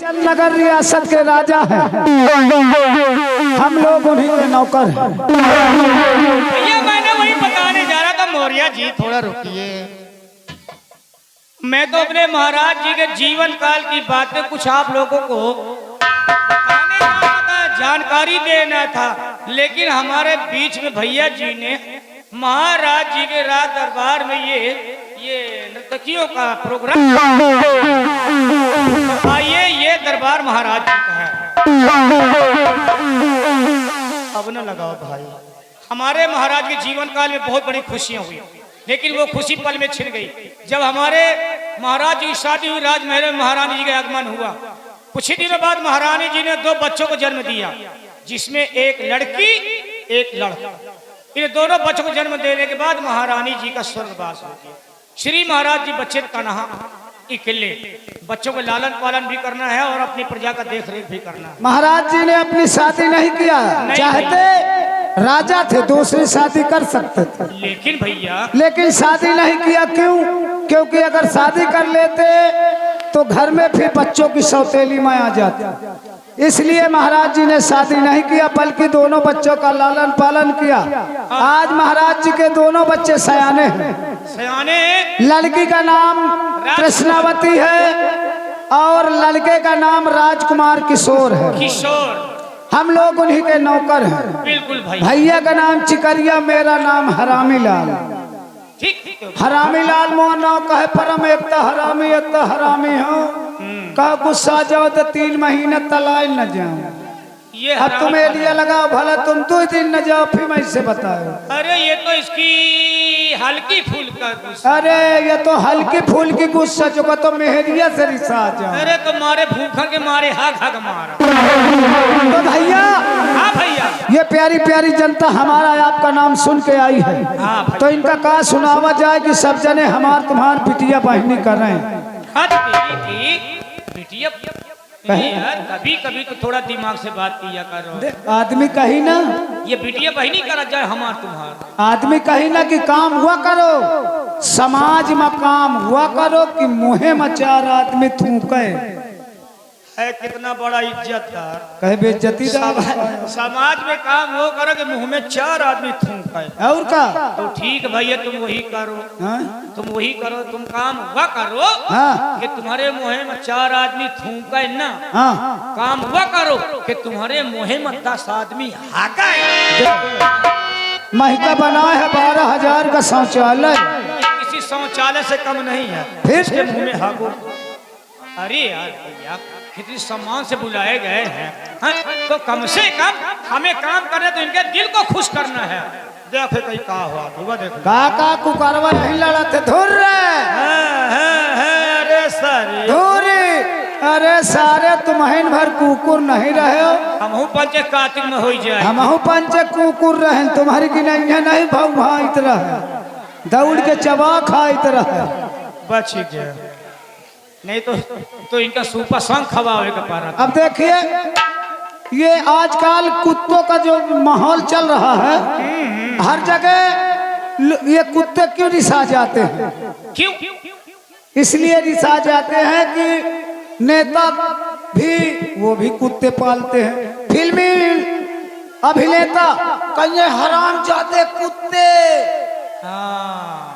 नगर रियासत के राजा हैं, हम लोग उन्हीं के नौकर हैं। भैया मैंने वही बताने जा रहा था। मौर्य जी थोड़ा रुकिए, मैं तो अपने महाराज जी के जीवन काल की बातें कुछ आप लोगों को बताने जा रहा था, जानकारी देना था, लेकिन हमारे बीच में भैया जी ने महाराज जी के राज दरबार में ये नर्तकियों का प्रोग्राम, आइए ये दरबार महाराज जी का है। अब न लगाओ भाई, हमारे महाराज के जीवन काल में बहुत बड़ी खुशियां हुई, लेकिन वो खुशी पल में छिन गई जब हमारे महाराज जी की शादी हुई। राजमहल में महारानी जी का आगमन हुआ। कुछ ही दिनों बाद महारानी जी ने 2 बच्चों को जन्म दिया, जिसमें एक लड़की एक लड़का। इन दोनों बच्चों को जन्म देने के बाद महारानी जी का स्वर्गवास हो गया। श्री महाराज जी बच्चे कन्हा इकल्ले, बच्चों को लालन पालन भी करना है और अपनी प्रजा का देख रेख भी करना है। महाराज जी ने अपनी शादी नहीं किया, चाहते राजा थे, दूसरी शादी कर सकते थे, लेकिन भैया लेकिन शादी नहीं किया। क्यों? क्योंकि अगर शादी कर लेते तो घर में फिर बच्चों की सौतेली माँ आ जाती। इसलिए महाराज जी ने शादी नहीं किया, बल्कि दोनों बच्चों का लालन पालन किया। आज महाराज जी के दोनों बच्चे सयाने हैं। सयाने, लड़की का नाम कृष्णावती है और लड़के का नाम राजकुमार किशोर है। किशोर, हम लोग उन्हीं के नौकर हैं। बिल्कुल भाई। भैया का नाम चिकरिया, मेरा नाम हरामी लाल। ठीक, हरामी लाल मोहन कहे परम, एक तो हरामी एक तो हरामी हो। कहा गुस्सा जाओ तो 3 महीने तलाल न जाओ। ये अब तुम्हें लिए लगाओ, भला तुम 2 दिन न जाओ, फिर मैं इससे बताओ। अरे ये तो इसकी हल्की फूल का गुस्सा। अरे ये तो हल्की फूल की गुस्सा, जो का तो मेहरिया से रिसा जाओ। अरे तो मारे भूखा के मारे हाग हाग मारा। तो भैया, हाँ भैया, ये प्यारी प्यारी जनता हमारा आपका नाम सुन के आई है, हाँ तो इनका कहा सुनावा जाए कि सब जने हमार तुम्हार बिटिया बहनी कर रहे हैं। हाँ बिटिया यार, कभी कभी तो थोड़ा दिमाग से बात किया करो। आदमी कही ना, ये बिटिया बहनी करा जाए हमार तुम्हार। आदमी कही ना कि काम हुआ करो, समाज में काम हुआ करो कि मुँहे में 4 आदमी थूके। है कितना बड़ा इज्जतदार, कहे बेइज्जती समाज में काम वो करो कि मुंह में 4 आदमी थूके। और का तो ठीक भैया, तुम वही करो। हाँ? तुम वही करो, तुम काम हुआ करो। हाँ? कि तुम्हारे मुँह में 4 आदमी थूके ना। हाँ? काम हुआ करो कि तुम्हारे मुँह में 10 आदमी हाकाए। महिका बनाए है 12,000 का शौचालय, किसी शौचालय से कम नहीं है। फिर इसके मुँह में हाको। अरे यार भैया, कितनी सम्मान से बुलाए गए हैं, हाँ? तो कम से कम हमें काम करने तो इनके दिल को खुश करना है। देखो कहीं कहा हुआ, देखो काका कुकरवा नहीं लड़ा थे, धुर अरे सारे धूरी, अरे सारे तुम्हें भर कुकुर नहीं रहे हो। हमहू पंचे कार्तिक में हो जाए, हमहू पंच कुकुर रहे, तुम्हारी की नहीं भाव भाइत रहे, दौड़ के चबा खाइत रहे। बच गया, नहीं तो इनका सुपर संग खवावे का पारा। अब देखिए, ये आजकल कुत्तों का जो माहौल चल रहा है, हर जगह ये कुत्ते क्यों रिसा जाते हैं? क्यों? इसलिए रिसा जाते हैं कि नेता भी वो भी कुत्ते पालते हैं। फिल्मी अभिनेता कहीं हरामजादे कुत्ते, हाँ,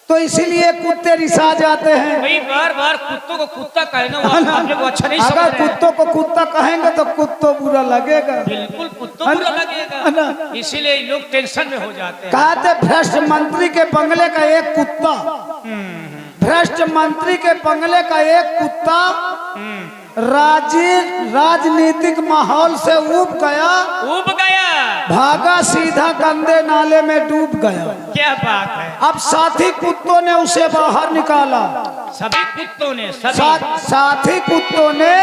तो इसीलिए कुत्ते रिसा जाते हैं। भाई बार बार कुत्तों को कुत्ता कहना आप लोग अच्छा नहीं समझ अगर रहे हैं। कुत्तों को कुत्ता कहेंगे तो कुत्तों बुरा लगेगा, बिल्कुल कुत्तों बुरा लगेगा, इसीलिए लोग टेंशन में हो जाते हैं। कहते भ्रष्ट मंत्री के बंगले का एक कुत्ता, भ्रष्ट मंत्री के बंगले का एक कुत्ता राजनीतिक माहौल से उब गया, भागा सीधा गंदे नाले में डूब गया। क्या बात है। अब साथी कुत्तों ने उसे बाहर निकाला, सभी कुत्तों ने साथी कुत्तों ने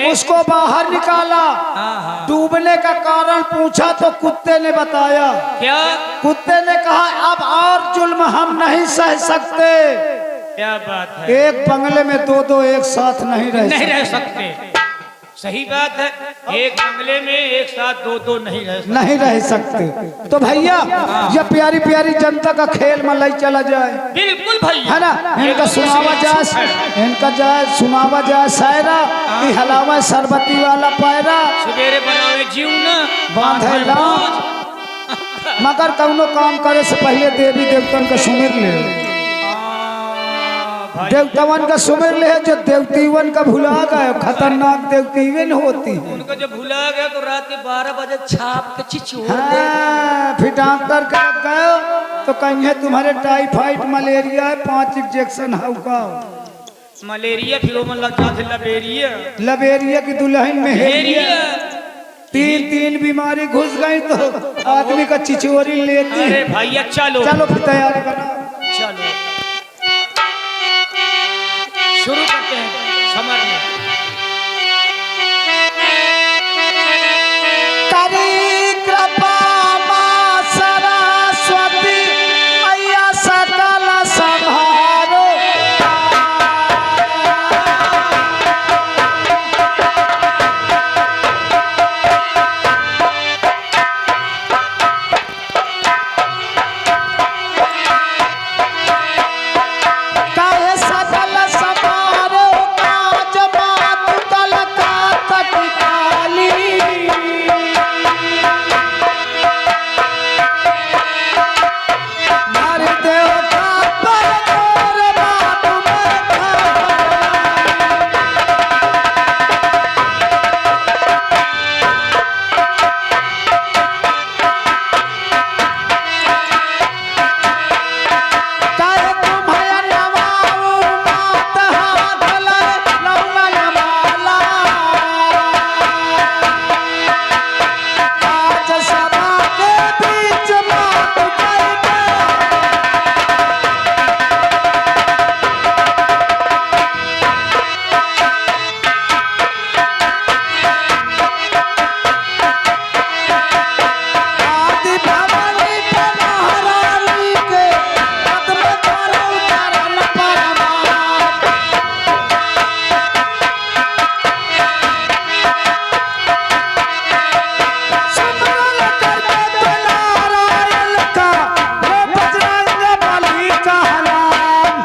उसको बाहर निकाला। डूबने का कारण पूछा तो कुत्ते ने बताया। क्या? कुत्ते ने कहा अब और जुल्म हम नहीं सह सकते। क्या बात है। एक बंगले में 2 एक साथ नहीं रह सकते। सही बात है, एक बंगले में एक साथ 2 नहीं रह सकते। तो भैया ये प्यारी प्यारी जनता का खेल में लई चला जाए। बिल्कुल भैया, है ना, इनका सुनावा जाए, सुनावा जाए शायरा की हलावा सरबती वाला पैरा सवेरे बनावे जीव न बांधे लाज। मगर कौनो काम करे से पहले देवी देवतन का सुमिर ले। भाई देवतवन का सुमिर ले, जो देवतीवन का भुला गए खतरनाक देवतीवन होती है। उनको जब भुला गया तो रात के 12 बजे छाप के चिचोड़ दे। हाँ, फिर डॉक्टर के लग गए तो कहीं तुम्हारे टाइफाइड मलेरिया है, 5 इंजेक्शन होगा। मलेरिया फिर वो मन लग जाते लबेरिया लबेरिया की दुल्हन में हेरिया। तीन बीमारी घुस गई तो आदमी का चिचोरी लेती है। अरे भैया चलो चलो फिर तैयारी करो। चलो शुरू करते हैं समर में। करी कृपा मां सरस्वती मैया सकल संभारो। काहे सकल संभारो काज मात कलकाता की काली। मारे देवता पर तोर बात में खा। काहे तुम्हारा नवाऊ मात हाथ लय लौला माला। आज सभा के बीच बात करके आदि भवानी के महारानी के पद्म करो चरण परमार। सुमरन करके दुलारायण का वो बजरंग बली का नाम।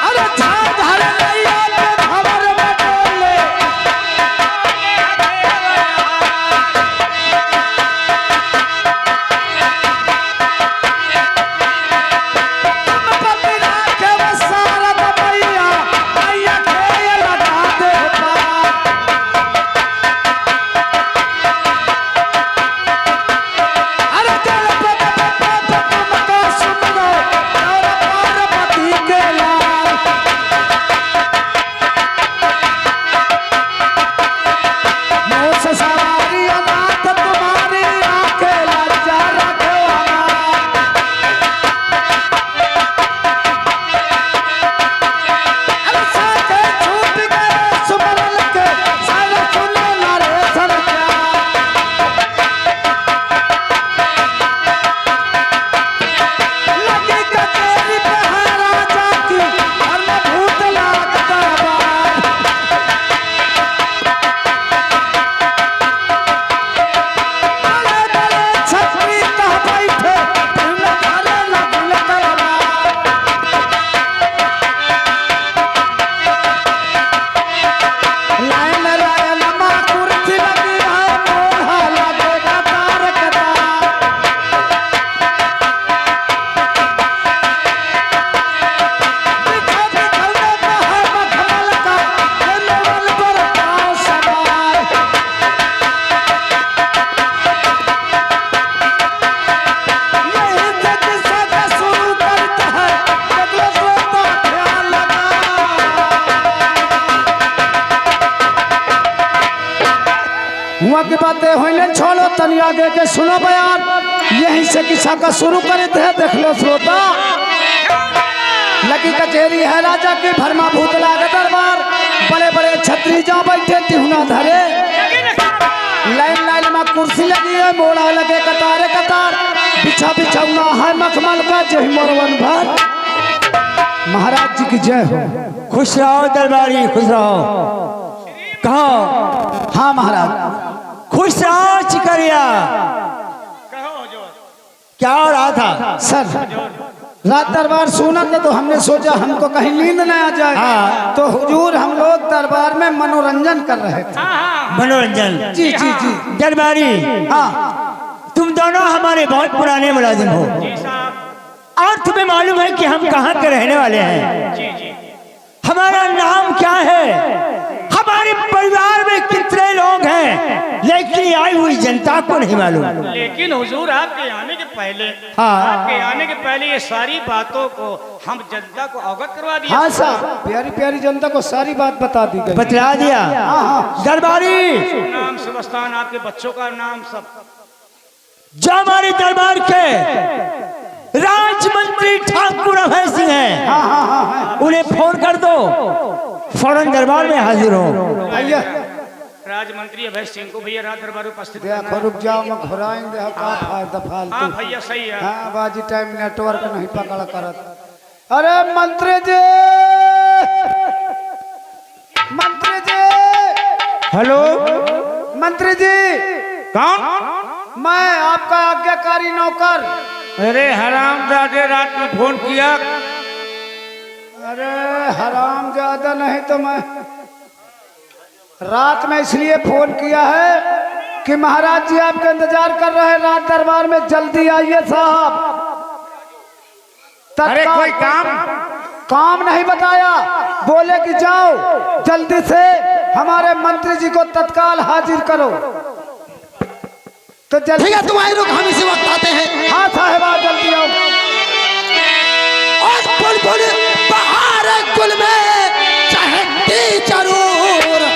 अरे झाड़ धर नैया के भंवर में डोले। पति राखे वो सारद मैया, मैया खेय लगा दे पार। अरे चल तुम का सुनो और पार्वती के लाल। मोस सवारी अनाथ तुम्हारी आंखें लज्जा रखो हमार। अरे साथे छूट गए सुमरन के सारे सुने नारे सरकार। लगी कचेरी पे है राजा की घर में भूत लागता बार। बड़े बड़े छतरी कह बैठे फिर घरे लगल करवार। लाइन लाइन माँ कुर्सी लगी है मोढ़ा लगे कतार कतार। बिछो बिछौने पे है मखमल का ये नवल पर पाँव सवार। यही से किस्सा का शुरू करता है जगलो श्रोता ख्याल लगा। हुआ की बातें होइले छोड़ो तनी आगे के सुनो बयान। यहीं से किस्सा का शुरू करते हैं देख लो श्रोता। लगी कचेरी है राजा की भरमा भूत लागे दरबार। बड़े बड़े छतरी जहाँ बैठे टिहुना धरे। लाइन लाइन में कुर्सी लगी है मोड़ा लगे कतारे कतार। बिछा बिछौना है मखमल का जय मोरवन भर। महाराज जी की जय हो। खुश रहो दरबारी, खुश रहो। कहो हाँ महाराज। खुश रहो चिकरिया। कहो जोर क्या हो रहा था? सर रात दरबार सुना था तो हमने सोचा हमको कहीं नींद न आ जाए। हाँ। तो हुजूर हम लोग दरबार में मनोरंजन कर रहे थे। हाँ हाँ मनोरंजन। जी जी जी। दरबारी, हाँ तुम दोनों हमारे बहुत पुराने मुलाजिम हो जी साहब। और तुम्हें मालूम है कि हम कहाँ के रहने वाले हैं। जी जी। हमारा नाम क्या है, हमारे परिवार में कितने लोग हैं, लेकिन आई हुई जनता को नहीं मालूम। लेकिन हुजूर आपके आने के पहले, हाँ। आपके आने के पहले ये सारी बातों को हम जनता को अवगत करवा दिया। हाँ साहब, प्यारी प्यारी जनता को सारी बात बता दी गई। बतला दिया। हाँ। दरबारी, नाम सबस्तान, आपके बच्चों का नाम सब। जो हमारे दरबार के राजमंत्री ठाकुर अभय सिंह हैं, हाँ हाँ हाँ हाँ। उन्हें फोन कर दो, फौरन दरबार में हाजिर हो। भैया राजमंत्री अभय सिंह को भैया रात दरबार में उपस्थित देखो करना है। रुक जाओ, मैं घुराएंगे का फायदा हाँ फालतू। भैया सही है। हाँ बाजी टाइम नेटवर्क नहीं पकड़ करत। अरे मंत्री जी, मंत्री जी, हेलो, मंत्री जी, कौन? मैं आपका आज्ञाकारी नौकर। अरे हरामजादे, रात में फोन किया। अरे हराम ज्यादा नहीं तो मैं रात में इसलिए फोन किया है कि महाराज जी आपका इंतजार कर रहे हैं रात दरबार में, जल्दी आइए साहब। अरे कोई काम? काम नहीं बताया, बोले कि जाओ जल्दी से हमारे मंत्री जी को तत्काल हाजिर करो। तो जल्दी। ठीक है, तुम्हारे लोग हम इसी वक्त आते हैं। हाँ साहेब, आप जल्दी आओ। और बुलबुल बहार गुल में चहकती जरूर।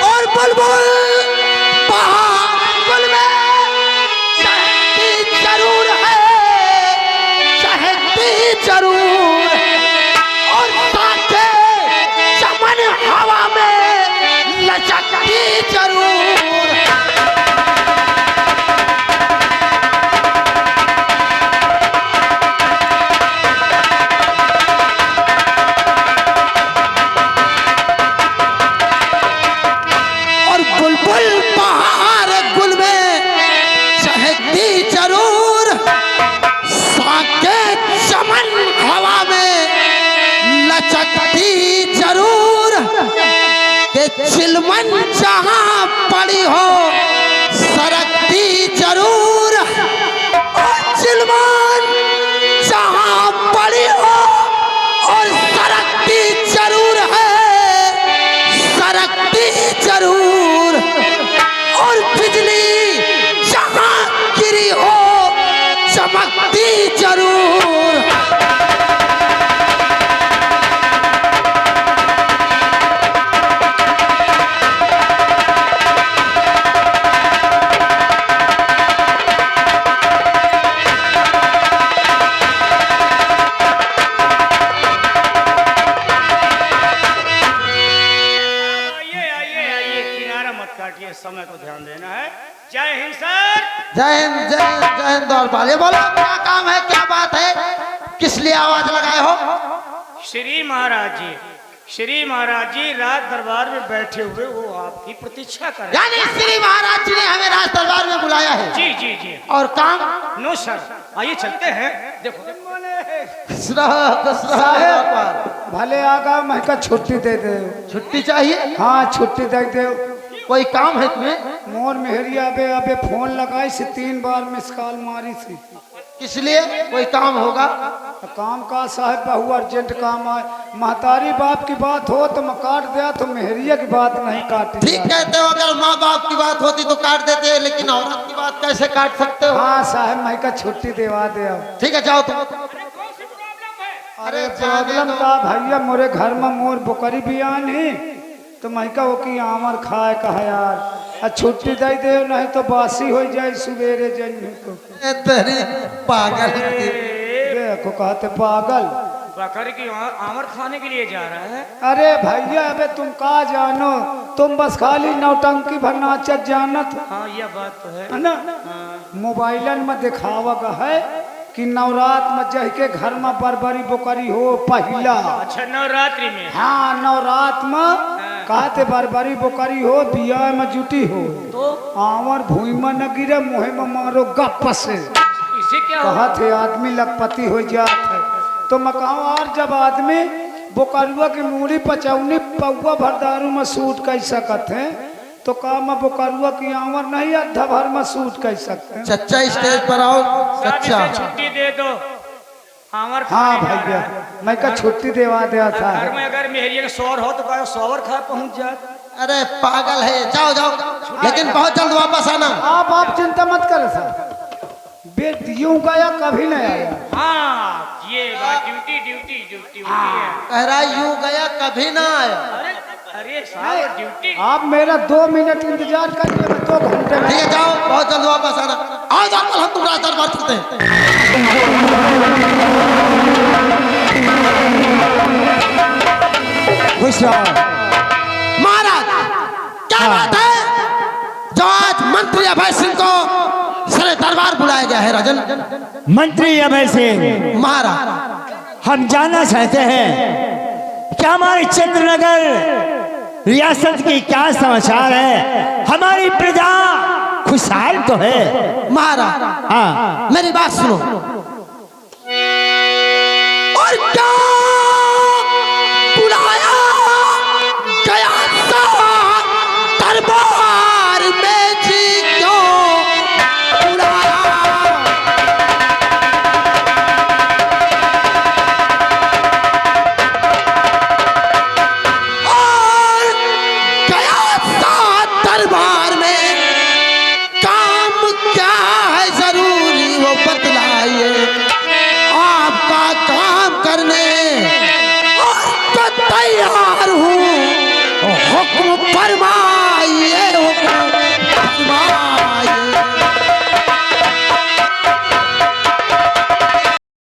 और बुलबुल बहार गुल में चहकती जरूर है, चहकती जरूर। और साथे चमन हवा में लचकती जरूर। और बुलबुल बहार गुल में चहकती जरूर, साके चमन हवा में लचकती जरूर। के चिलमन जहां पड़ी हो सरकती जरूर। और चिलमन जहां पड़ी हो और सरकती जरूर है, सरकती जरूर। और बिजली जहां गिरी हो चमकती जरूर। आइए आइए आइए, किनारा मत काटिए, समय को ध्यान देना है। जय हिंद सर। जय हिंद, जय हिंद, जय हिंद। और बोले, बोलो क्या काम है, क्या बात है, किस लिए आवाज लगाए हो? श्री महाराज जी, श्री महाराज जी रात दरबार में बैठे हुए वो आपकी प्रतीक्षा कर रहे हैं। यानी श्री महाराज जी ने हमें राज दरबार में बुलाया है। जी जी जी। और काम? नो सर, आइए चलते हैं। देखो खुश रहो, खुश रहो। साहेब भले आगा, मैं का छुट्टी दे दे। छुट्टी चाहिए? हाँ छुट्टी दे दे। कोई काम है तुम्हें? मोर मेहरिया अबे अबे फोन लगाई से 3 बार मिस कॉल मारी थी। किस लिए? कोई काम होगा? काम का साहब बहु अर्जेंट काम आए। महतारी बाप की बात हो तो मैं काट दिया, तो मेहरिया की बात नहीं काटी। ठीक कहते हो, अगर माँ बाप की बात होती तो काट देते हैं, लेकिन औरत की बात कैसे काट सकते हो? हाँ साहब, मैं का छुट्टी देवा दे। ठीक है, जाओ तुम। अरे प्रॉब्लम का भैया, मोरे घर में मोर बुकरी बियान ही, तो मैं का वो की आमर खाए कहा यार, छुट्टी दे दे, नहीं तो बासी हो जाए सवेरे जन को। तेरी पागल की। देखो कहते पागल, बकरी की आमर खाने के लिए जा रहा है। अरे भैया अबे तुम कहा जानो, तुम बस खाली नौटंकी भरना चक जानत हाँ यह बात तो है। है ना। मोबाइलन में दिखावा का है कि नवरात में जह के घर में बरबरी बोकरी हो पहिला। अच्छा नवरात्रि में। हाँ नवरात में कहते बरबरी बोकरी हो बिया में जुटी हो तो आवर भूमि में न गिरे मुहे में मारो गप से। इसे क्या कहा थे आदमी लखपति हो जात है। तो मैं कहूँ और जब आदमी बोकरुआ की मूड़ी पचौनी पौआ भरदारू में सूट कर सकत है तो कहा मैं बोकरुआ की आवर नहीं अद्धा भर में सूट कर सकते हैं। चच्चा स्टेज पर आओ चच्चा। छुट्टी दे दो आमर हाँ खाने जा भैया रहा है। मैं का छुट्टी देवा दिया था। घर में अगर मेहरिया का शोर हो तो कहो शोर खा पहुंच जात। अरे पागल है, जाओ जाओ, लेकिन बहुत जल्द वापस आना। आप चिंता मत कर सर, बेटियों गया कभी नहीं आया। हाँ ये बात ड्यूटी ड्यूटी ड्यूटी होती है। कह रहा यूं गया कभी ना आया। अरे अरे साहब ड्यूटी। आप मेरा 2 मिनट इंतजार करिए, मैं 2 घंटे में। ठीक है जाओ, बहुत जल्द वापस आना। आओ जाओ, कल हम तुम्हारा दरबार करते हैं। खुश रहो महाराज क्या बात है जो आज मंत्री अभय सिंह को सरे दरबार बुलाया गया है राजन? मंत्री अभय सिंह महाराज हम जानना चाहते हैं क्या हमारे चंद्रनगर रियासत की क्या समाचार है? हमारी प्रजा खुशहाल तो है? महाराज हाँ मेरी बात सुनो। और क्या बुलाया गया था दरबार में जी, क्यों बुलाया? और गया था दरबार में, काम क्या है जरूरी वो बतलाइए। आपका काम करने और तो तैयार हूँ, हुक्म फरमा